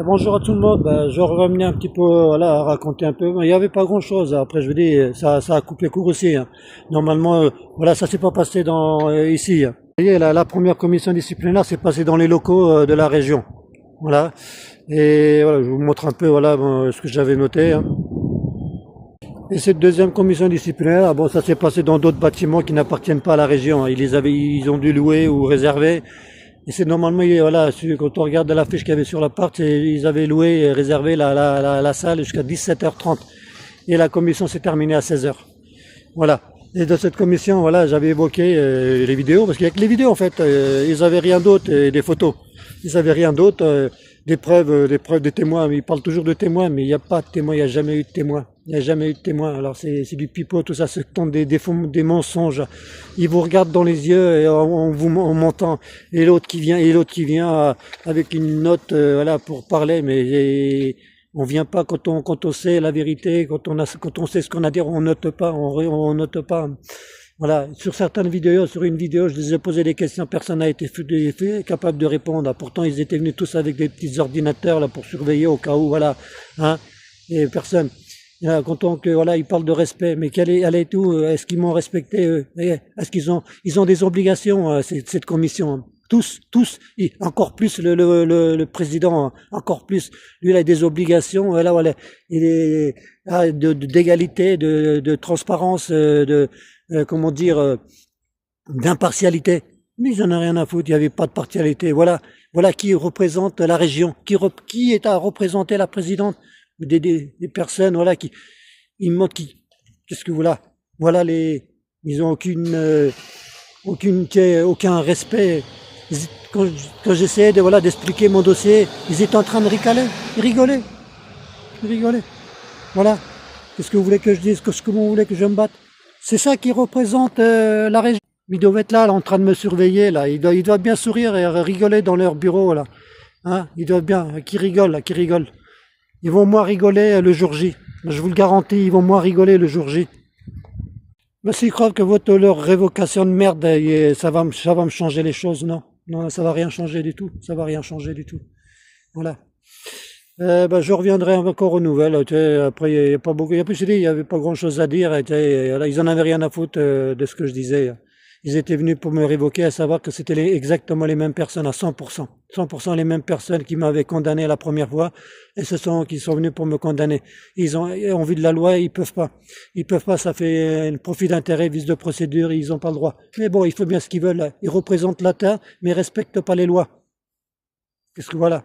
Bonjour à tout le monde. Je revenais un petit peu, voilà, à raconter un peu. Il n'y avait pas grand-chose. Après, je vous dis, ça a coupé court aussi, hein. Normalement, voilà, ça s'est pas passé ici, hein. Vous voyez, la première commission disciplinaire s'est passée dans les locaux de la région. Voilà. Et voilà, je vous montre un peu, voilà, bon, ce que j'avais noté, hein. Et cette deuxième commission disciplinaire, bon, ça s'est passé dans d'autres bâtiments qui n'appartiennent pas à la région, hein. Ils ont dû louer ou réserver. Et c'est normalement, voilà, quand on regarde la fiche qu'il y avait sur l'appart, ils avaient loué et réservé la salle jusqu'à 17h30. Et la commission s'est terminée à 16h. Voilà. Et dans cette commission, voilà, j'avais évoqué les vidéos, parce qu'il y a que les vidéos en fait. Ils avaient rien d'autre, et des photos. Ils avaient rien d'autre, des preuves, des témoins. Ils parlent toujours de témoins, mais il n'y a pas de témoins, il n'y a jamais eu de témoins. Il n'y a jamais eu de témoins. Alors c'est du pipeau, tout ça, c'est des mensonges. Ils vous regardent dans les yeux et en mentant. Et l'autre qui vient avec une note, voilà, pour parler, mais on vient pas quand on sait la vérité, quand on sait ce qu'on a à dire, on note pas, on note pas. Voilà, sur certaines vidéos, sur une vidéo, je les ai posé des questions, personne n'a été capable de répondre. Pourtant, ils étaient venus tous avec des petits ordinateurs là pour surveiller au cas où, voilà, hein, et personne. Là, voilà, ils parlent de respect, mais elle est où? Est-ce qu'ils m'ont respecté? Est-ce ils ont des obligations, cette commission, hein. Tous, et encore plus le président, hein, encore plus. Lui, il a des obligations, voilà, il est d'égalité, de transparence, comment dire, d'impartialité. Mais ils en ont rien à foutre, il n'y avait pas de partialité. Voilà qui représente la région, qui est à représenter la présidente, des personnes, voilà, ils montrent qu'est-ce que voilà ils ont aucun respect. Quand, quand j'essayais d'expliquer mon dossier, ils étaient en train de ricaler, ils rigolaient. Voilà. Qu'est-ce que vous voulez que je dise? Qu'est-ce que vous voulez que je me batte? C'est ça qui représente la région. Ils doivent être là, en train de me surveiller, là. Ils doivent bien sourire et rigoler dans leur bureau, là. Hein, ils doivent bien, qui rigolent, là, qui rigolent. Ils vont moins rigoler le jour J. Je vous le garantis, ils vont moins rigoler le jour J. Mais s'ils croient que leur révocation de merde, ça va me changer les choses, non. Non, ça va rien changer du tout. Ça va rien changer du tout. Voilà. Je reviendrai encore aux nouvelles. Après, il y a pas beaucoup. Et puis je dis, il y avait pas grand-chose à dire. Voilà, ils en avaient rien à foutre de ce que je disais. Ils étaient venus pour me révoquer, à savoir que c'était exactement les mêmes personnes à 100%. 100% les mêmes personnes qui m'avaient condamné la première fois, et qui sont venus pour me condamner. Ils ont, en vue de la loi, ils peuvent pas. Ils peuvent pas, ça fait un profit d'intérêt, vice de procédure, ils ont pas le droit. Mais bon, il faut bien ce qu'ils veulent. Ils représentent l'État, mais ils respectent pas les lois. Qu'est-ce que voilà.